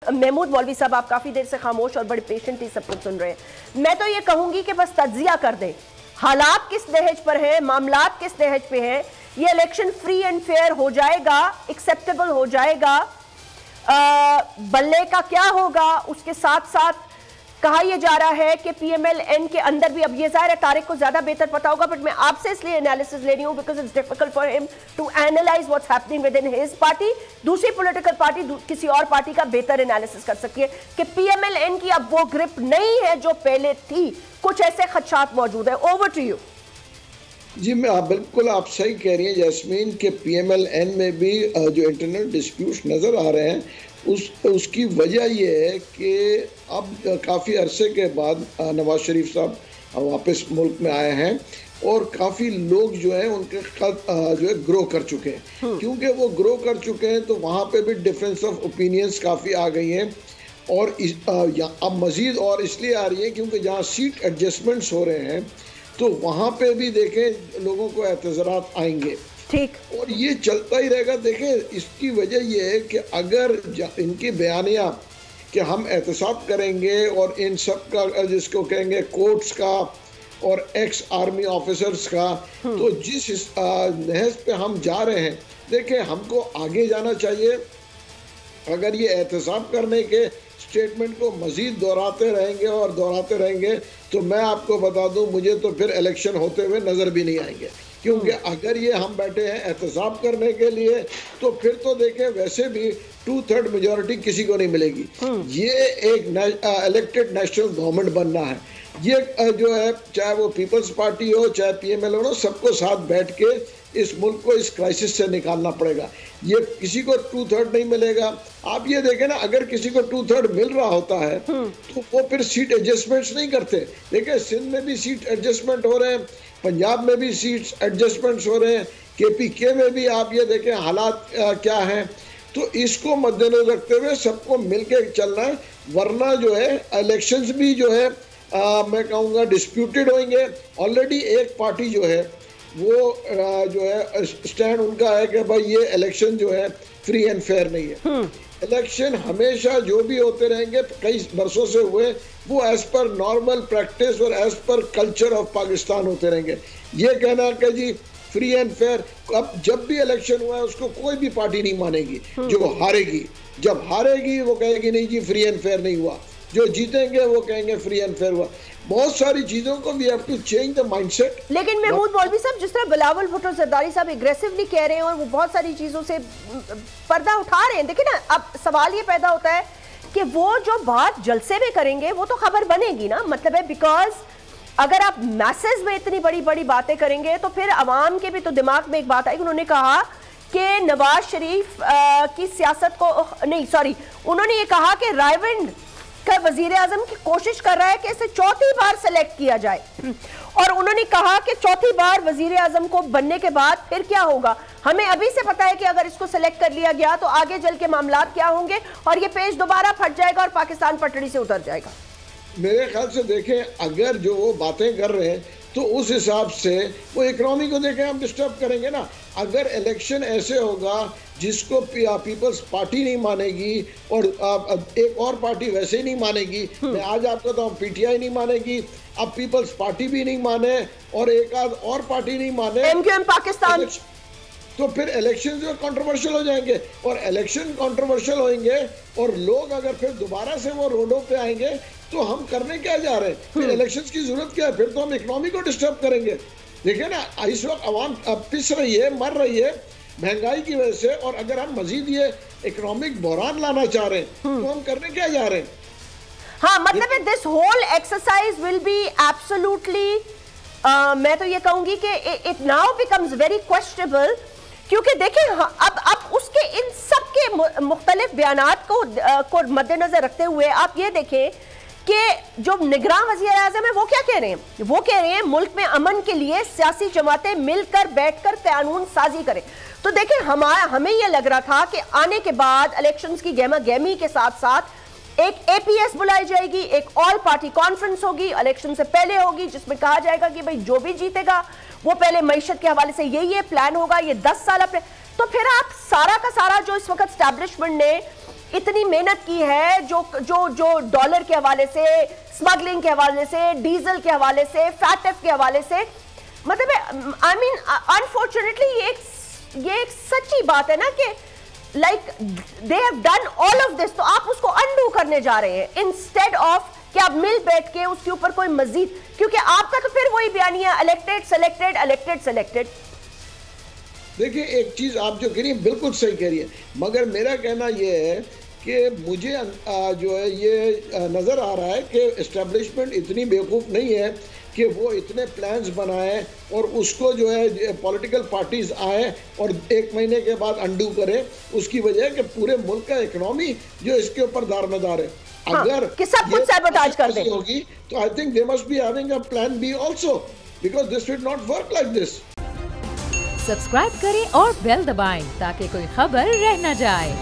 महमूद मौलवी साहब, आप काफी देर से खामोश और बड़े पेशेंटली सब कुछ सुन रहे हैं। मैं तो ये कहूंगी कि बस तज्जिया कर दें, हालात किस नहज पर है, मामलात किस नहज पे है। ये इलेक्शन फ्री एंड फेयर हो जाएगा, एक्सेप्टेबल हो जाएगा। बल्ले का क्या होगा, उसके साथ साथ कहा यह जा रहा है कि पीएमएल-एन के अंदर भी, अब ये जाहिर है तारिक को ज्यादा बेहतर पता होगा, बट मैं आपसे इसलिए एनालिसिस ले रही हूं because it's difficult for him to analyse what's happening within his party. दूसरी पॉलिटिकल पार्टी किसी और पार्टी का बेहतर एनालिसिस कर सकती है कि पीएमएल-एन की अब वो ग्रिप नहीं है जो पहले थी, कुछ ऐसे खदशात मौजूद है। Over to you. जी, मैं बिल्कुल आप सही कह रही हैं जैस्मीन के पीएमएल-एन में भी जो इंटरनल डिस्प्यूट्स नज़र आ रहे हैं, उसकी वजह यह है कि अब काफ़ी अरसे के बाद नवाज शरीफ साहब वापस मुल्क में आए हैं और काफ़ी लोग जो हैं उनके खत जो है ग्रो कर चुके हैं। क्योंकि वो ग्रो कर चुके हैं तो वहाँ पे भी डिफरेंस ऑफ ओपिनियंस काफ़ी आ गई हैं और अब मज़ीद और इसलिए आ रही है क्योंकि जहाँ सीट एडजस्टमेंट्स हो रहे हैं तो वहाँ पे भी देखें लोगों को एतज़ारात आएंगे। ठीक, और ये चलता ही रहेगा। देखें, इसकी वजह ये है कि अगर इनकी बयानियाँ कि हम एहतसाब करेंगे और इन सब का जिसको कहेंगे कोर्ट्स का और एक्स आर्मी ऑफिसर्स का, तो जिस नहज पे हम जा रहे हैं, देखें हमको आगे जाना चाहिए। अगर ये एहतसाब करने के स्टेटमेंट को मज़ीद दोहराते रहेंगे तो मैं आपको बता दूं, मुझे तो फिर इलेक्शन होते हुए नज़र भी नहीं आएंगे। क्योंकि अगर ये हम बैठे हैं एहतसाब करने के लिए तो फिर तो देखें वैसे भी 2/3 मेजॉरिटी किसी को नहीं मिलेगी। ये एक इलेक्टेड नेशनल गवर्नमेंट बनना है। ये जो है चाहे वो पीपल्स पार्टी हो चाहे पीएमएल हो, सबको साथ बैठ के इस मुल्क को इस क्राइसिस से निकालना पड़ेगा। ये किसी को 2/3 नहीं मिलेगा। आप ये देखें ना, अगर किसी को 2/3 मिल रहा होता है तो वो फिर सीट एडजस्टमेंट्स नहीं करते। देखिए, सिंध में भी सीट एडजस्टमेंट हो रहे हैं, पंजाब में भी सीट्स एडजस्टमेंट्स हो रहे हैं, केपीके में भी आप ये देखें हालात क्या हैं। तो इसको मद्देनजर रखते हुए सबको मिलकर चलना है, वरना जो है इलेक्शंस भी जो है मैं कहूँगा डिस्प्यूटेड होंगे। ऑलरेडी एक पार्टी जो है वो जो है स्टैंड उनका है कि भाई ये इलेक्शन जो है फ्री एंड फेयर नहीं है। इलेक्शन हमेशा जो भी होते रहेंगे, कई बरसों से हुए, वो एज पर नॉर्मल प्रैक्टिस और as per culture of Pakistan होते रहेंगे। ये कहना कि जी फ्री एंड फेयर, अब जब भी इलेक्शन हुआ है उसको कोई भी पार्टी नहीं मानेगी। जो हारेगी, जब हारेगी वो कहेगी नहीं जी फ्री एंड फेयर नहीं हुआ, जो जीतेंगे वो कहेंगे फ्री एंड फेयर हुआ। बहुत सारी चीजों को we have to change the mindset. लेकिन महमूद मौलवी साहब, जिस तरह बिलावल भुट्टो जरदारी साहब एग्रेसिवली कह रहे हैं और वो बहुत सारी चीजों से पर्दा उठा रहे हैं, देखिए ना, अब सवाल ये पैदा होता है कि वो जो बात जलसे में करेंगे वो तो खबर बनेगी ना, मतलब है बिकॉज अगर आप मैसेज में इतनी बड़ी बड़ी बातें करेंगे तो फिर अवाम के भी तो दिमाग में एक बात आई। उन्होंने कहा कि नवाज शरीफ की सियासत को उन्होंने ये कहा कि रायविंड का वजीर आजम की कोशिश कर रहा है कि इसे चौथी बार सेलेक्ट किया जाए, और उन्होंने कहा कि चौथी बार वजीर आजम को बनने के बाद फिर क्या होगा। हमें अभी से पता है कि अगर इसको सेलेक्ट कर लिया गया तो आगे चल के मामलात क्या होंगे और ये पेज दोबारा फट जाएगा और पाकिस्तान पटड़ी से उतर जाएगा। मेरे ख्याल से देखें, अगर जो वो बातें कर रहे हैं तो उस हिसाब से वो इकोनॉमी को देखें हम डिस्टर्ब करेंगे ना। अगर इलेक्शन ऐसे होगा जिसको पीपल्स पार्टी नहीं मानेगी और एक और पार्टी वैसे ही नहीं मानेगी, मैं आज आपको तो पीटीआई नहीं मानेगी, अब पीपल्स पार्टी भी नहीं माने और एक आध और पार्टी नहीं माने, एमक्यूएम पाकिस्तान, तो फिर इलेक्शन जो कंट्रोवर्शियल हो जाएंगे। और इलेक्शन कंट्रोवर्शियल होंगे और लोग अगर फिर दोबारा से वो रोडों पे आएंगे तो हम करने क्या जा रहे हैं? फिर इलेक्शंस की जरूरत क्या है? फिर तो हम इकोनॉमी को डिस्टर्ब करेंगे। देखिए ना, इस वक्त आवाम पिस रही है, मर रही है महंगाई की वजह से, और अगर हम मजीद ये इकोनॉमिक बहरान लाना चाह रहे हैं तो हम करने क्या जा रहे हैं? हाँ, मतलब this whole exercise will be absolutely, मैं तो ये कहूंगी कि it now becomes very questionable, क्योंकि देखें अब उसके इन सब के मुख्तलिफ बयानात को मद्देनजर रखते हुए आप ये देखें कि जो निगरान वज़ीर आज़म है वो क्या कह रहे हैं। वो कह रहे हैं मुल्क में अमन के लिए सियासी जमातें मिलकर बैठकर कानून साजी करें। तो देखें, हमें यह लग रहा था कि आने के बाद इलेक्शंस की गहमा गहमी के साथ साथ एक एपीएस बुलाई जाएगी, एक ऑल पार्टी कॉन्फ्रेंस होगी, इलेक्शन से पहले होगी, जिसमें कहा जाएगा कि भाई जो भी जीतेगा वो पहले मईशत के हवाले से ये प्लान होगा, ये 10 साल प्लान। तो फिर आप सारा का सारा जो इस वक्त एस्टैब्लिशमेंट ने इतनी मेहनत की है, जो जो जो डॉलर के हवाले से, स्मगलिंग के हवाले से, डीजल के हवाले से, फैटफ के हवाले से, मतलब आई मीन अनफॉर्चुनेटली ये एक सच्ची बात है ना कि like they have done all of this, तो आप उसको अनडू करने जा रहे हैं इंस्टेड ऑफ कि आप मिल बैठ के उसके ऊपर कोई मजीद, क्योंकि आपका तो फिर वही बयानिया इलेक्टेड सेलेक्टेड इलेक्टेड सेलेक्टेड। देखिए एक चीज आप जो कह रही है बिल्कुल सही कह रही है, मगर मेरा कहना यह है कि मुझे जो है ये नजर आ रहा है कि एस्टेब्लिशमेंट इतनी बेवकूफ नहीं है कि वो इतने प्लान्स बनाए और उसको जो है पॉलिटिकल पार्टीज आए और 1 महीने के बाद अंडू करें। उसकी वजह कि पूरे मुल्क का इकोनॉमी जो इसके ऊपर दारमदार है, अगर कि सब कुछ सैबोटाज कर दें होगी तो I think they must be having a plan be also, because this will not work like this. Subscribe करें और बेल दबाएं ताकि कोई खबर रह न जाए।